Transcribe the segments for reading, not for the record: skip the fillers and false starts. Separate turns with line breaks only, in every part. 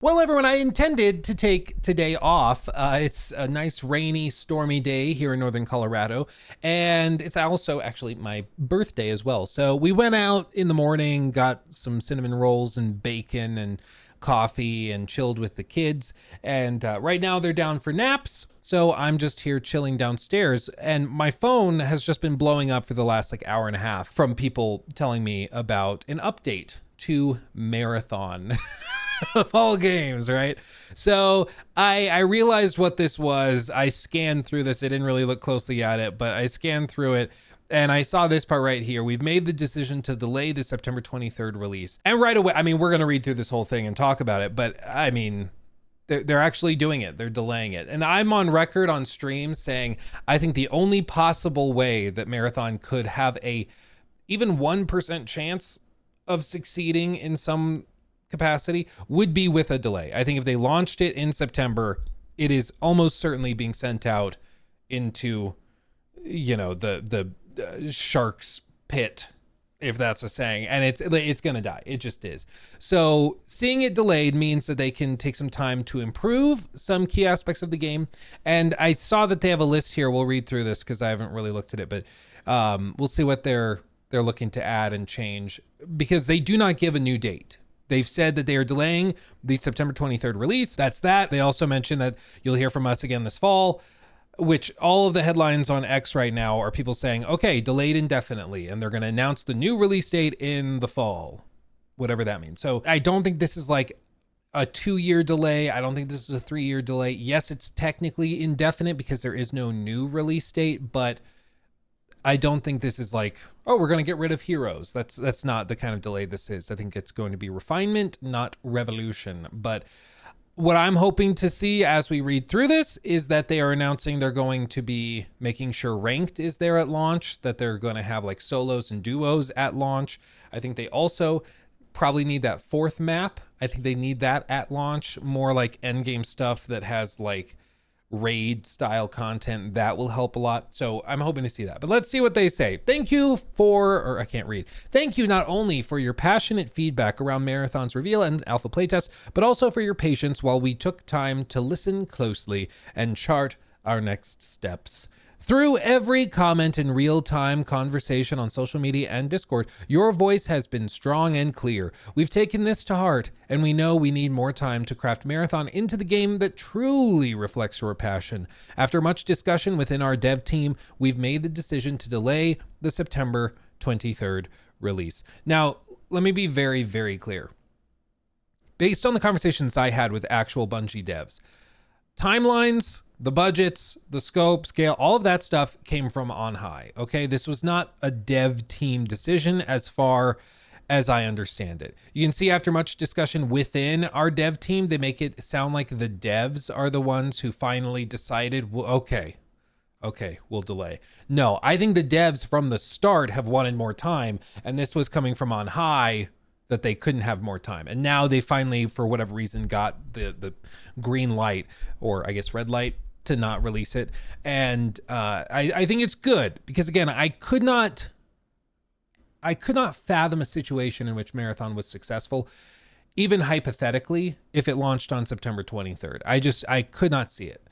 Well, everyone, I intended to take today off. It's a nice rainy, stormy day here in northern Colorado, and it's also actually my birthday as well. So we went out in the morning, got some cinnamon rolls and bacon and coffee and chilled with the kids. And right now they're down for naps. So I'm just here chilling downstairs, and my phone has just been blowing up for the last like hour and a half from people telling me about an update to Marathon. Of all games, right? So I realized what this was. I scanned through this. I didn't really look closely at it, but I scanned through it and I saw this part right here. We've made the decision to delay the September 23rd release. And right away, I mean, we're going to read through this whole thing and talk about it, but I mean, they're actually doing it. They're delaying it. And I'm on record on stream saying, I think the only possible way that Marathon could have a even 1% chance of succeeding in some capacity would be with a delay. I think if they launched it in September, it is almost certainly being sent out into, you know, the shark's pit, if that's a saying, and it's gonna die. It just is. So seeing it delayed means that they can take some time to improve some key aspects of the game. And I saw that they have a list here. We'll read through this because I haven't really looked at it, but we'll see what they're looking to add and change, because they do not give a new date. They've said that they are delaying the September 23rd release. That's that. They also mentioned that you'll hear from us again this fall, which all of the headlines on X right now are people saying, okay, delayed indefinitely, and they're going to announce the new release date in the fall, whatever that means. So I don't think this is like a 2-year delay. I don't think this is a 3-year delay. Yes, it's technically indefinite because there is no new release date, but I don't think this is like, oh, we're going to get rid of heroes. That's not the kind of delay this is. I think it's going to be refinement, not revolution. But what I'm hoping to see as we read through this is that they are announcing they're going to be making sure ranked is there at launch, that they're going to have like solos and duos at launch. I think they also probably need that 4th map. I think they need that at launch, more like endgame stuff that has like raid style content. That will help a lot. So I'm hoping to see that, but let's see what they say. Thank you Thank you not only for your passionate feedback around Marathon's reveal and alpha playtest, but also for your patience while we took time to listen closely and chart our next steps. Through every comment and real-time conversation on social media and Discord, your voice has been strong and clear. We've taken this to heart, and we know we need more time to craft Marathon into the game that truly reflects your passion. After much discussion within our dev team, we've made the decision to delay the September 23rd release. Now, let me be very, very clear. Based on the conversations I had with actual Bungie devs, timelines, the budgets, the scope, scale, all of that stuff came from on high. Okay, this was not a dev team decision as far as I understand it. You can see after much discussion within our dev team, they make it sound like the devs are the ones who finally decided, well, okay, we'll delay. No, I think the devs from the start have wanted more time, and this was coming from on high that they couldn't have more time. And now they finally, for whatever reason, got the green light, or I guess red light, to not release it. And I think it's good, because again, I could not fathom a situation in which Marathon was successful, even hypothetically, if it launched on September 23rd. I could not see it.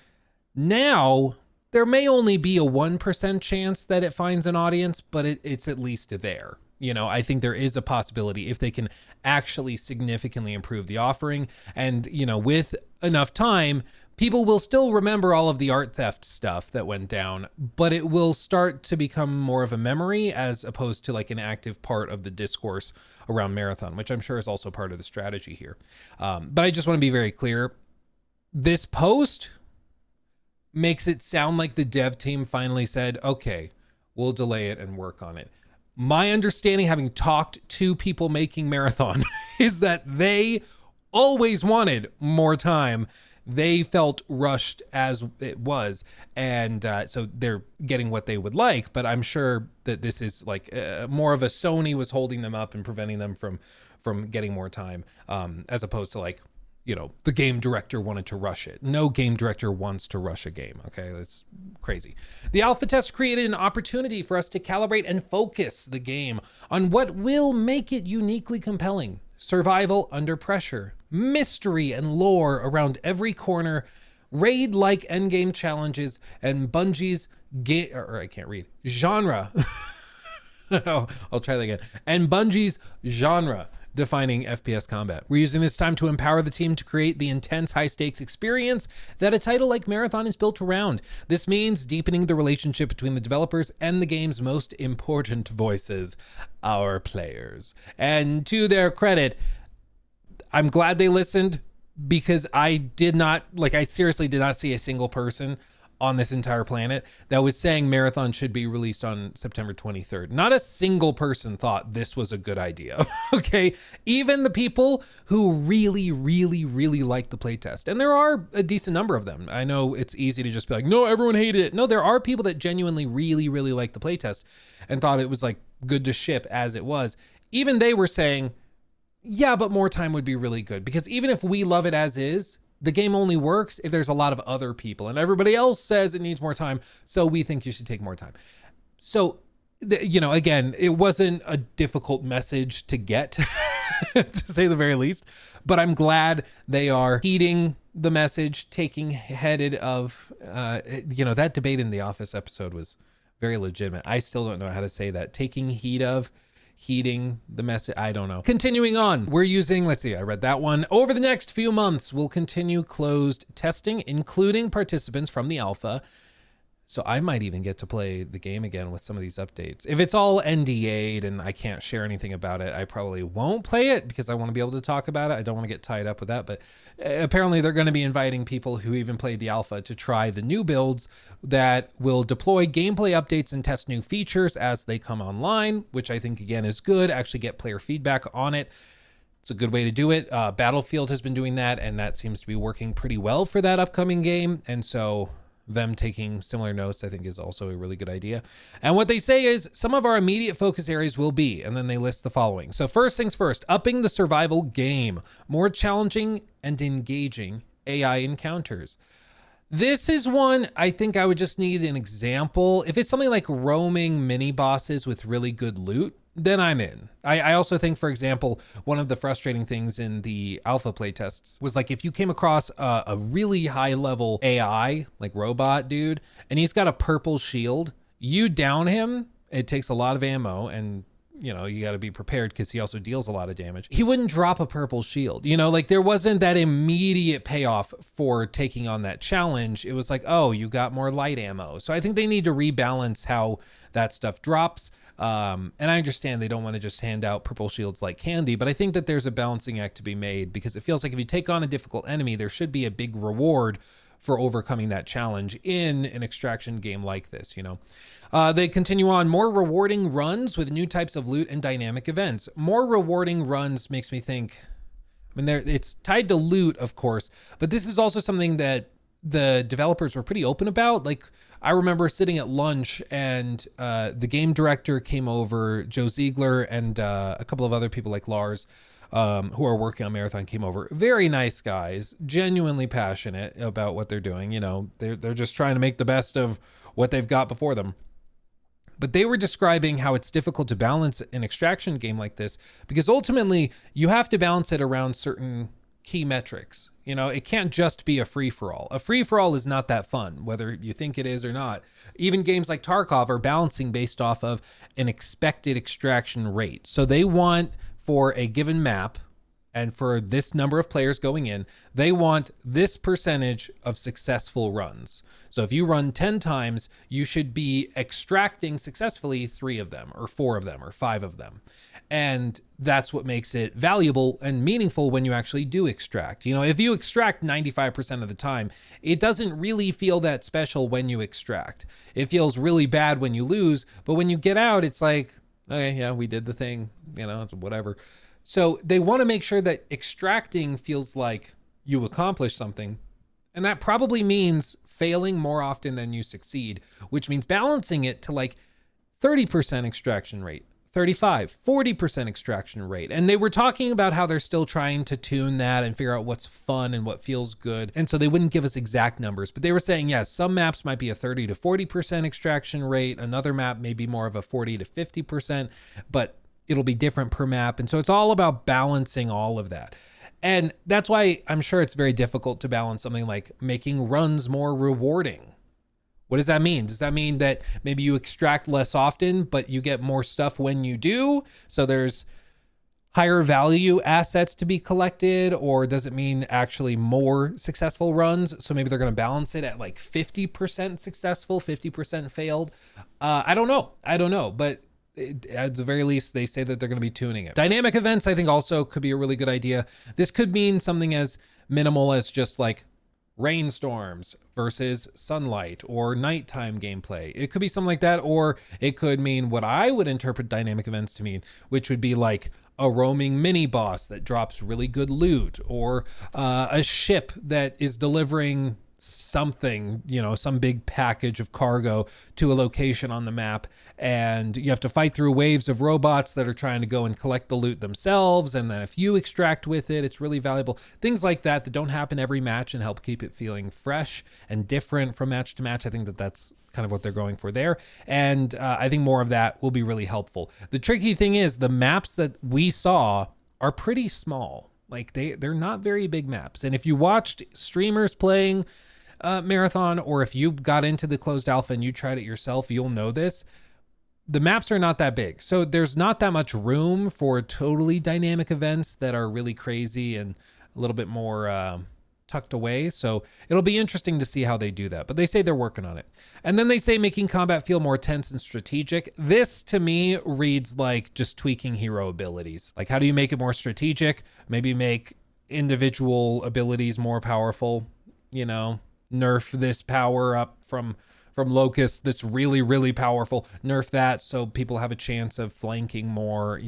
Now, there may only be a 1% chance that it finds an audience, but it's at least there. You know, I think there is a possibility if they can actually significantly improve the offering, and, you know, with enough time, people will still remember all of the art theft stuff that went down, but it will start to become more of a memory as opposed to like an active part of the discourse around Marathon, which I'm sure is also part of the strategy here. But I just want to be very clear. This post makes it sound like the dev team finally said, okay, we'll delay it and work on it. My understanding, having talked to people making Marathon, is that they always wanted more time. They felt rushed as it was, and so they're getting what they would like, but I'm sure that this is like more of a Sony was holding them up and preventing them from getting more time, as opposed to like, you know, the game director wanted to rush it. No game director wants to rush a game, okay? That's crazy. The alpha test created an opportunity for us to calibrate and focus the game on what will make it uniquely compelling. survival under pressure, mystery and lore around every corner, raid-like endgame challenges, and Bungie's genre. I'll try that again. And Bungie's genre defining FPS combat. We're using this time to empower the team to create the intense high-stakes experience that a title like Marathon is built around. This means deepening the relationship between the developers and the game's most important voices, our players. And to their credit, I'm glad they listened, because I seriously did not see a single person on this entire planet that was saying Marathon should be released on September 23rd. Not a single person thought this was a good idea. Okay. Even the people who really, really, really like the playtest. And there are a decent number of them. I know it's easy to just be like, no, everyone hated it. No, there are people that genuinely really, really like the playtest and thought it was like good to ship as it was. Even they were saying, yeah, but more time would be really good, because even if we love it as is, the game only works if there's a lot of other people and everybody else says it needs more time. So we think you should take more time. So, again, it wasn't a difficult message to get, to say the very least, but I'm glad they are heeding the message, taking headed of, that debate in the Office episode was very legitimate. I still don't know how to say that. Taking heed of, heeding the message. I don't know. Continuing on, we're using, let's see, I read that one. Over the next few months, we'll continue closed testing, including participants from the alpha. So I might even get to play the game again with some of these updates. If it's all NDA'd and I can't share anything about it, I probably won't play it because I want to be able to talk about it. I don't want to get tied up with that, but apparently they're going to be inviting people who even played the alpha to try the new builds that will deploy gameplay updates and test new features as they come online, which I think again is good. Actually get player feedback on it. It's a good way to do it. Battlefield has been doing that, and that seems to be working pretty well for that upcoming game. And so them taking similar notes, I think, is also a really good idea. And what they say is some of our immediate focus areas will be, and then they list the following. So first things first, upping the survival game, more challenging and engaging AI encounters. This is one I think I would just need an example. If it's something like roaming mini bosses with really good loot, then I'm in. I also think, for example, one of the frustrating things in the alpha playtests was like if you came across a really high level AI, like robot dude, and he's got a purple shield, you down him, it takes a lot of ammo, and you got to be prepared because he also deals a lot of damage. He wouldn't drop a purple shield, there wasn't that immediate payoff for taking on that challenge. It was like, oh, you got more light ammo. So I think they need to rebalance how that stuff drops. And I understand they don't want to just hand out purple shields like candy, but I think that there's a balancing act to be made, because it feels like if you take on a difficult enemy, there should be a big reward for overcoming that challenge in an extraction game like this, They continue on, more rewarding runs with new types of loot and dynamic events. More rewarding runs makes me think, it's tied to loot, of course, but this is also something that the developers were pretty open about. Like, I remember sitting at lunch and the game director came over, Joe Ziegler, and a couple of other people like Lars, who are working on Marathon, came over. Very nice guys, genuinely passionate about what they're doing. They're just trying to make the best of what they've got before them. But they were describing how it's difficult to balance an extraction game like this, because ultimately you have to balance it around certain key metrics. It can't just be a free-for-all. A free-for-all is not that fun, whether you think it is or not. Even games like Tarkov are balancing based off of an expected extraction rate. So they want, for a given map, and for this number of players going in, they want this percentage of successful runs. So if you run 10 times, you should be extracting successfully 3 of them, or 4 of them, or 5 of them. And that's what makes it valuable and meaningful when you actually do extract. If you extract 95% of the time, it doesn't really feel that special when you extract. It feels really bad when you lose, but when you get out, it's like, okay, yeah, we did the thing, it's whatever. So they want to make sure that extracting feels like you accomplished something. And that probably means failing more often than you succeed, which means balancing it to like 30% extraction rate, 35, 40% extraction rate. And they were talking about how they're still trying to tune that and figure out what's fun and what feels good. And so they wouldn't give us exact numbers, but they were saying, yes, some maps might be a 30 to 40% extraction rate. Another map may be more of a 40 to 50%, but it'll be different per map. And so it's all about balancing all of that. And that's why I'm sure it's very difficult to balance something like making runs more rewarding. What does that mean? Does that mean that maybe you extract less often, but you get more stuff when you do? So there's higher value assets to be collected, or does it mean actually more successful runs? So maybe they're going to balance it at like 50% successful, 50% failed. I don't know, but at the very least, they say that they're going to be tuning it. Dynamic events, I think, also could be a really good idea. This could mean something as minimal as just like rainstorms versus sunlight or nighttime gameplay. It could be something like that, or it could mean what I would interpret dynamic events to mean, which would be like a roaming mini boss that drops really good loot, or a ship that is delivering something, some big package of cargo to a location on the map, and you have to fight through waves of robots that are trying to go and collect the loot themselves, and then if you extract with it, it's really valuable. Things like that don't happen every match and help keep it feeling fresh and different from match to match. I think that that's kind of what they're going for there, and I think more of that will be really helpful. The tricky thing is the maps that we saw are pretty small. Like they're not very big maps, and if you watched streamers playing Marathon, or if you got into the closed alpha and you tried it yourself, you'll know this. The maps are not that big, so there's not that much room for totally dynamic events that are really crazy and a little bit more tucked away. So it'll be interesting to see how they do that, but they say they're working on it. And then they say making combat feel more tense and strategic. This to me reads like just tweaking hero abilities. Like, how do you make it more strategic? Maybe make individual abilities more powerful, nerf this power up from Locust that's really, really powerful. Nerf that so people have a chance of flanking more,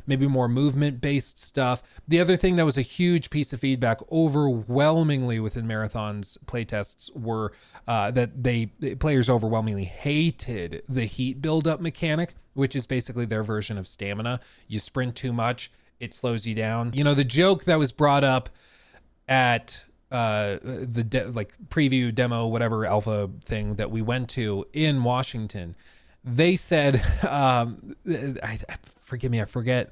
maybe more movement-based stuff. The other thing that was a huge piece of feedback overwhelmingly within Marathon's playtests were that the players overwhelmingly hated the heat buildup mechanic, which is basically their version of stamina. You sprint too much, it slows you down. The joke that was brought up at the preview demo, whatever alpha thing that we went to in Washington, they said, forgive me, I forget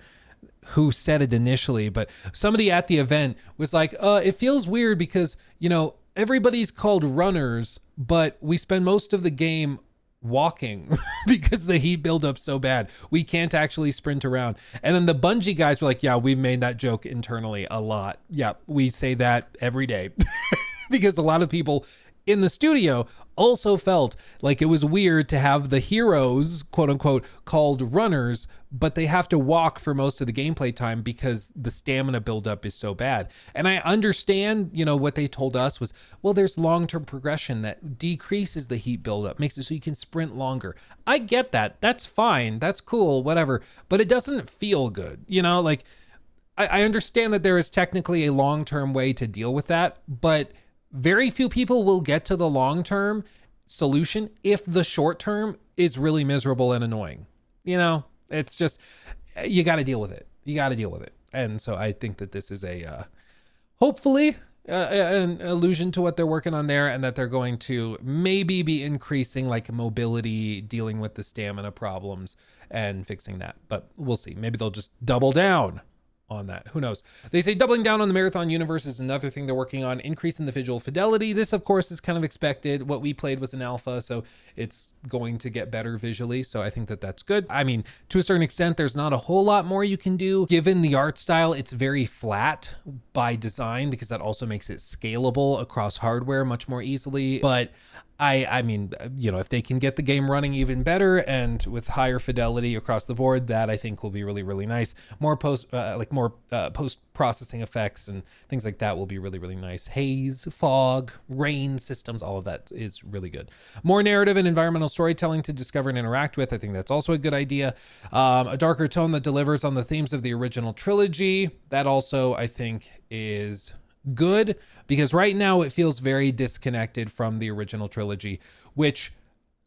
who said it initially, but somebody at the event was like, it feels weird because, everybody's called runners, but we spend most of the game walking because the heat buildup so bad. We can't actually sprint around. And then the Bungie guys were like, yeah, we've made that joke internally a lot. Yeah, we say that every day because a lot of people in the studio also felt like it was weird to have the heroes, quote unquote, called runners, but they have to walk for most of the gameplay time because the stamina buildup is so bad. And I understand, what they told us was, well, there's long-term progression that decreases the heat buildup, makes it so you can sprint longer. I get that. That's fine. That's cool, whatever. But it doesn't feel good. I understand that there is technically a long-term way to deal with that, but very few people will get to the long-term solution if the short-term is really miserable and annoying. It's just, you got to deal with it. And so I think that this is hopefully an allusion to what they're working on there, and that they're going to maybe be increasing like mobility, dealing with the stamina problems and fixing that. But we'll see. Maybe they'll just double down on that. Who knows? They say doubling down on the Marathon universe is another thing they're working on, increasing the visual fidelity. This, of course, is kind of expected. What we played was an alpha, so it's going to get better visually. So I think that that's good. I mean, to a certain extent, there's not a whole lot more you can do. Given the art style, it's very flat by design because that also makes it scalable across hardware much more easily. But I mean, if they can get the game running even better and with higher fidelity across the board, that I think will be really, really nice. More post processing effects and things like that will be really, really nice. Haze, fog, rain systems, all of that is really good. More narrative and environmental storytelling to discover and interact with. I think that's also a good idea. A darker tone that delivers on the themes of the original trilogy. That also, I think, is good, because right now it feels very disconnected from the original trilogy, which,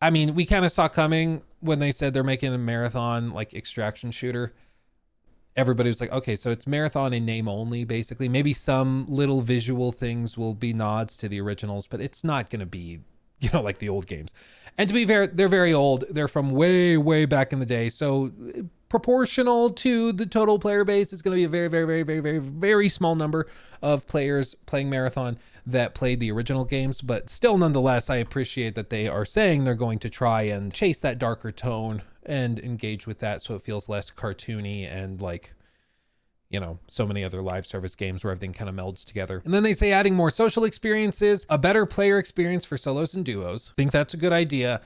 I mean, we kind of saw coming when they said they're making a Marathon like extraction shooter. Everybody was like, okay, so it's Marathon in name only, basically. Maybe some little visual things will be nods to the originals, but it's not going to be, like the old games. And to be fair, they're very old. They're from way, way back in the day. So proportional to the total player base. It's going to be a very, very, very, very, very, very small number of players playing Marathon that played the original games. But still, nonetheless, I appreciate that they are saying they're going to try and chase that darker tone and engage with that so it feels less cartoony and like, you know, so many other live service games where everything kind of melds together. And then they say adding more social experiences, a better player experience for solos and duos. I think that's a good idea.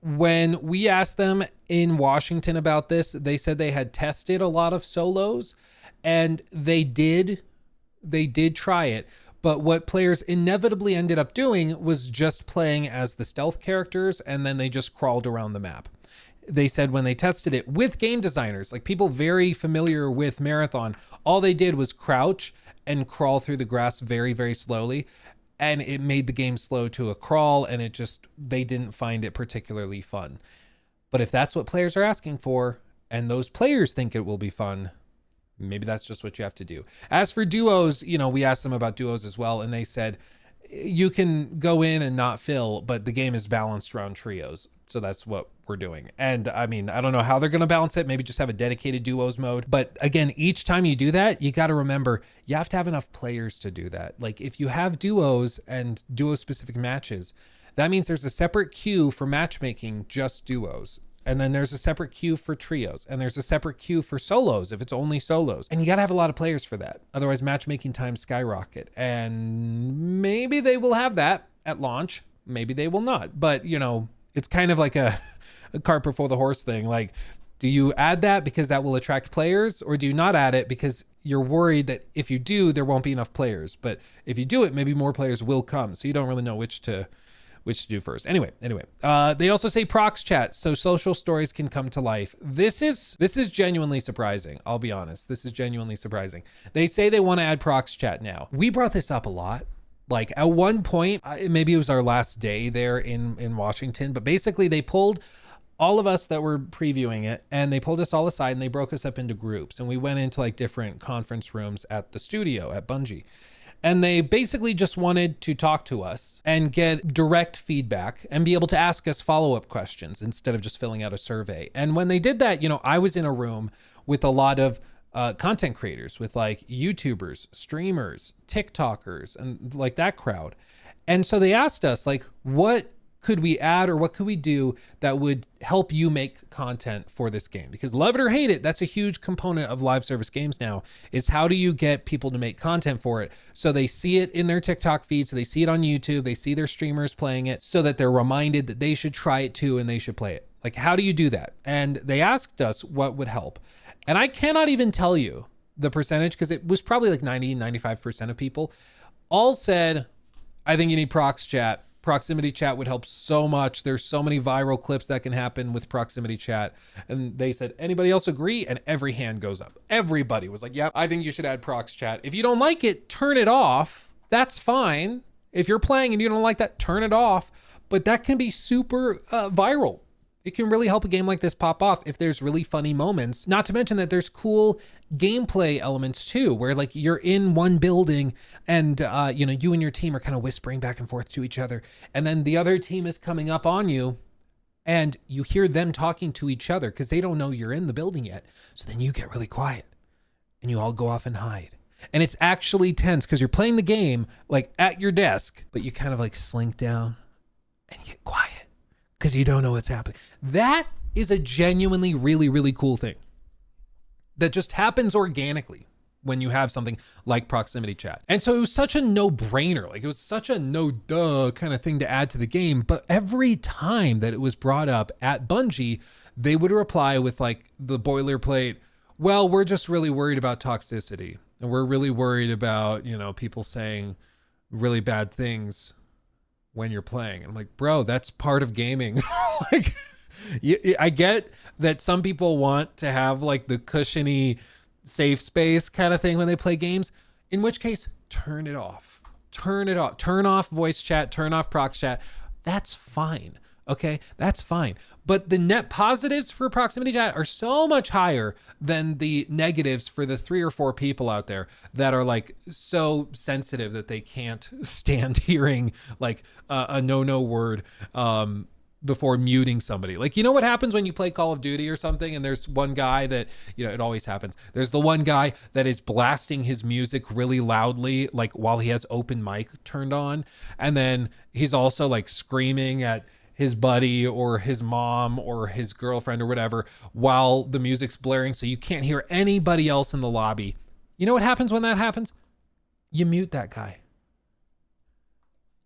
When we asked them in Washington about this, they said they had tested a lot of solos, and they did try it. But what players inevitably ended up doing was just playing as the stealth characters, and then they just crawled around the map. They said when they tested it with game designers, like people very familiar with Marathon, all they did was crouch and crawl through the grass very, very slowly. And it made the game slow to a crawl, and they didn't find it particularly fun. But if that's what players are asking for, and those players think it will be fun, maybe that's just what you have to do. As for duos, you know, we asked them about duos as well, and they said you can go in and not fill, but the game is balanced around trios. So that's what we're doing. And I mean, I don't know how they're going to balance it. Maybe just have a dedicated duos mode. But again, each time you do that, you got to remember you have to have enough players to do that. Like if you have duos and duo specific matches, that means there's a separate queue for matchmaking, just duos. And then there's a separate queue for trios, and there's a separate queue for solos if it's only solos. And you got to have a lot of players for that. Otherwise matchmaking times skyrocket. And maybe they will have that at launch. Maybe they will not. But you know, it's kind of like a cart before the horse thing. Like, do you add that because that will attract players, or do you not add it because you're worried that if you do, there won't be enough players? But if you do it, maybe more players will come. So you don't really know which to do first. Anyway, they also say prox chat, so social stories can come to life. This is genuinely surprising. I'll be honest. This is genuinely surprising. They say they want to add prox chat now. We brought this up a lot. Like at one point, maybe it was our last day there in Washington, but basically they pulled all of us that were previewing it, and they pulled us all aside and they broke us up into groups, and we went into like different conference rooms at the studio at Bungie. And they basically just wanted to talk to us and get direct feedback and be able to ask us follow-up questions instead of just filling out a survey. And when they did that, you know, I was in a room with a lot of content creators, with like YouTubers, streamers, TikTokers, and like that crowd. And so they asked us, like, what could we add or what could we do that would help you make content for this game? Because love it or hate it, that's a huge component of live service games now, is how do you get people to make content for it? So they see it in their TikTok feed, so they see it on YouTube, they see their streamers playing it, so that they're reminded that they should try it too and they should play it. Like, how do you do that? And they asked us what would help. And I cannot even tell you the percentage, because it was probably like 95% of people all said, I think you need prox chat. Proximity chat would help so much. There's so many viral clips that can happen with proximity chat. And they said, anybody else agree? And every hand goes up. Everybody was like, yeah, I think you should add prox chat. If you don't like it, turn it off. That's fine. If you're playing and you don't like that, turn it off. But that can be super viral. It can really help a game like this pop off if there's really funny moments. Not to mention that there's cool gameplay elements too, where like you're in one building and you know, you and your team are kind of whispering back and forth to each other, and then the other team is coming up on you and you hear them talking to each other because they don't know you're in the building yet. So then you get really quiet and you all go off and hide. And it's actually tense because you're playing the game like at your desk, but you kind of like slink down and you get quiet because you don't know what's happening. That is a genuinely really, really cool thing that just happens organically when you have something like proximity chat. And so it was such a no-brainer. Like, it was such a no-duh kind of thing to add to the game. But every time that it was brought up at Bungie, they would reply with like the boilerplate, well, we're just really worried about toxicity. And we're really worried about, you know, people saying really bad things when you're playing. I'm like, bro, that's part of gaming. Like, I get that some people want to have like the cushiony safe space kind of thing when they play games, in which case, turn it off. Turn it off. Turn off voice chat, turn off prox chat. That's fine. Okay, that's fine. But the net positives for proximity chat are so much higher than the negatives for the 3 or 4 people out there that are like so sensitive that they can't stand hearing like a no word before muting somebody. Like, you know what happens when you play Call of Duty or something and there's one guy that, you know, it always happens. There's the one guy that is blasting his music really loudly, like while he has open mic turned on. And then he's also like screaming at his buddy or his mom or his girlfriend or whatever while the music's blaring. So you can't hear anybody else in the lobby. You know what happens when that happens? You mute that guy.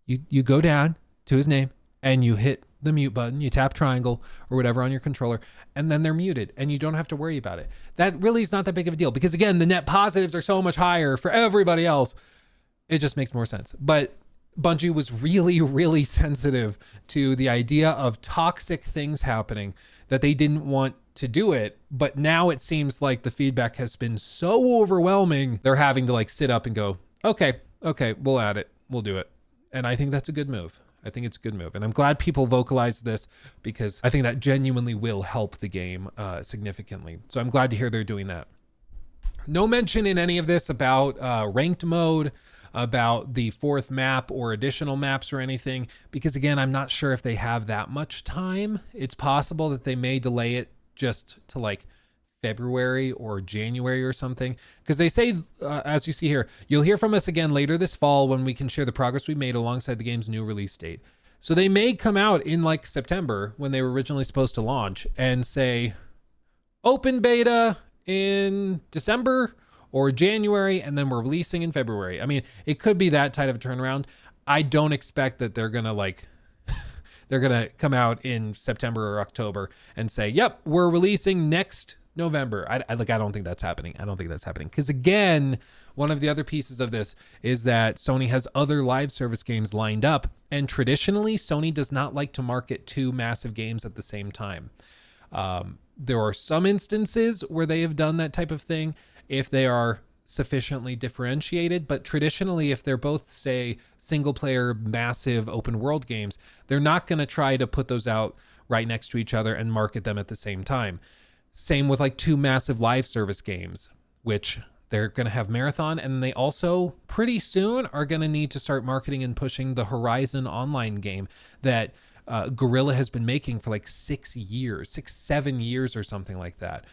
You go down to his name and you hit the mute button, you tap triangle or whatever on your controller, and then they're muted and you don't have to worry about it. That really is not that big of a deal because again, the net positives are so much higher for everybody else. It just makes more sense. But Bungie was really, really sensitive to the idea of toxic things happening that they didn't want to do it. But now it seems like the feedback has been so overwhelming. They're having to like sit up and go, okay, we'll add it. We'll do it. And I think that's a good move. I think it's a good move. And I'm glad people vocalize this because I think that genuinely will help the game significantly. So I'm glad to hear they're doing that. No mention in any of this about ranked mode, about the fourth map or additional maps or anything, because again, I'm not sure if they have that much time. It's possible that they may delay it just to like February or January or something, because they say, as you see here, you'll hear from us again later this fall when we can share the progress we made alongside the game's new release date. So they may come out in like September when they were originally supposed to launch and say open beta in December or January, and then we're releasing in February. I mean, it could be that tight of a turnaround. I don't expect that they're gonna like they're gonna come out in September or October and say, yep, we're releasing next November. I don't think that's happening. I don't think that's happening. Because again, one of the other pieces of this is that Sony has other live service games lined up. And traditionally, Sony does not like to market two massive games at the same time. There are some instances where they have done that type of thing if they are sufficiently differentiated. But traditionally, if they're both, say, single player, massive open world games, they're not going to try to put those out right next to each other and market them at the same time. Same with like two massive live service games, which they're going to have Marathon. And they also pretty soon are going to need to start marketing and pushing the Horizon online game that Guerrilla has been making for like 7 years or something like that.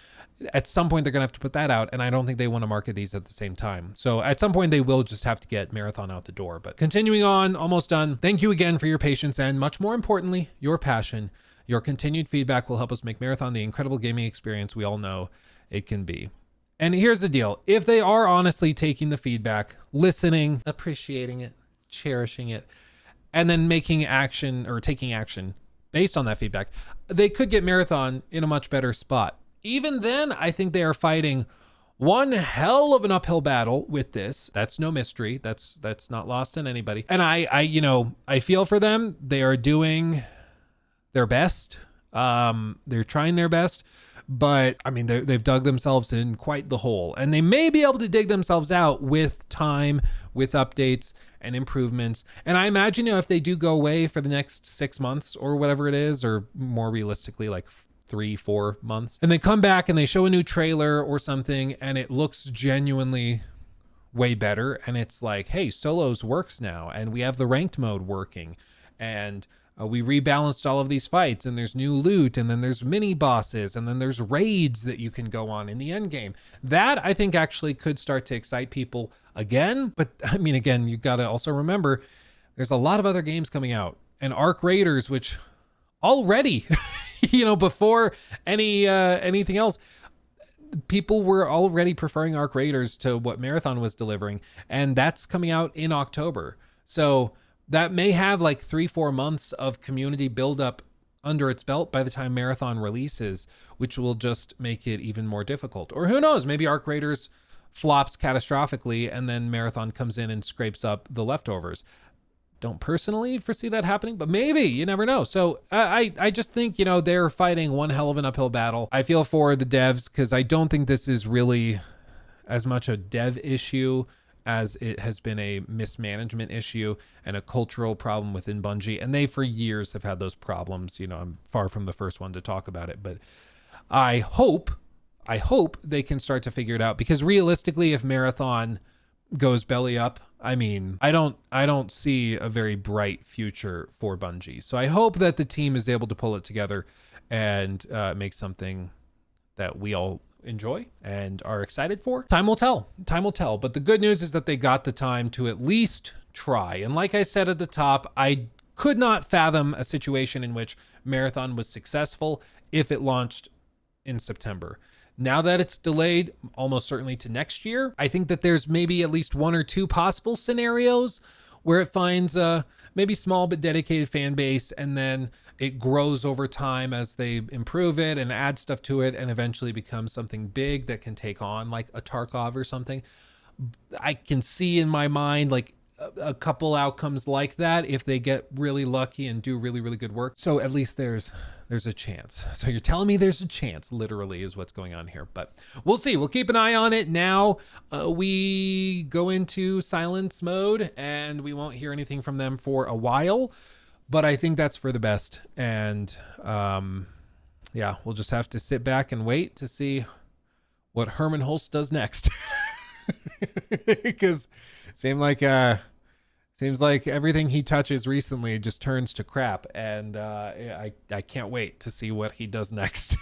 At some point, they're going to have to put that out. And I don't think they want to market these at the same time. So at some point, they will just have to get Marathon out the door. But continuing on, almost done. Thank you again for your patience and much more importantly, your passion. Your continued feedback will help us make Marathon the incredible gaming experience we all know it can be. And here's the deal. If they are honestly taking the feedback, listening, appreciating it, cherishing it, and then making action or taking action based on that feedback, they could get Marathon in a much better spot. Even then, I think they are fighting one hell of an uphill battle with this. That's no mystery. That's not lost on anybody. And I feel for them. They are doing their best. They're trying their best, but I mean, they've dug themselves in quite the hole, and they may be able to dig themselves out with time, with updates and improvements. And I imagine, if they do go away for the next 6 months or whatever it is, or more realistically, like 3-4 months, and they come back and they show a new trailer or something, and it looks genuinely way better. And it's like, hey, solos works now, and we have the ranked mode working, and we rebalanced all of these fights, and there's new loot, and then there's mini bosses, and then there's raids that you can go on in the end game. That I think actually could start to excite people again. But I mean, again, you got to also remember there's a lot of other games coming out, and Arc Raiders, which already, before anything else, people were already preferring Arc Raiders to what Marathon was delivering, and that's coming out in October. So that may have like 3-4 months of community buildup under its belt by the time Marathon releases, which will just make it even more difficult. Or who knows, maybe Arc Raiders flops catastrophically and then Marathon comes in and scrapes up the leftovers. Don't personally foresee that happening, but maybe, you never know. So I just think, they're fighting one hell of an uphill battle. I feel for the devs because I don't think this is really as much a dev issue as it has been a mismanagement issue and a cultural problem within Bungie. And they, for years, have had those problems. I'm far from the first one to talk about it, but I hope they can start to figure it out, because realistically, if Marathon goes belly up, I mean, I don't see a very bright future for Bungie. So I hope that the team is able to pull it together and make something that we all enjoy and are excited for. Time will tell. Time will tell. But the good news is that they got the time to at least try. And like I said at the top, I could not fathom a situation in which Marathon was successful if it launched in September. Now that it's delayed almost certainly to next year, I think that there's maybe at least one or two possible scenarios where it finds a maybe small but dedicated fan base, and then it grows over time as they improve it and add stuff to it, and eventually becomes something big that can take on like a Tarkov or something. I can see in my mind like a couple outcomes like that if they get really lucky and do really, really good work. So at least there's a chance. So you're telling me there's a chance, literally, is what's going on here. But we'll see. We'll keep an eye on it. Now we go into silence mode and we won't hear anything from them for a while. But I think that's for the best. And yeah, we'll just have to sit back and wait to see what Herman Hulst does next. Because seems like everything he touches recently just turns to crap, and I can't wait to see what he does next.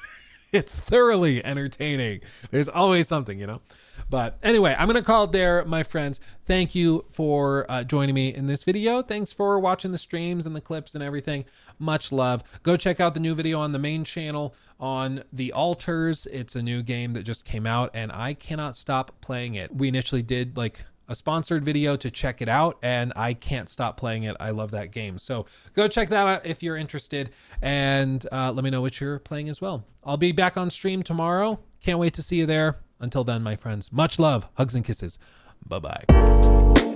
It's thoroughly entertaining. There's always something, you know. But anyway, I'm gonna call it there, my friends. Thank you for joining me in this video. Thanks for watching the streams and the clips and everything. Much love. Go check out the new video on the main channel on The Altars. It's a new game that just came out, and I cannot stop playing it. We initially did like a sponsored video to check it out, and I can't stop playing it. I love that game. So go check that out if you're interested, and let me know what you're playing as well. I'll be back on stream tomorrow. Can't wait to see you there. Until then, my friends, much love, hugs and kisses. Bye-bye.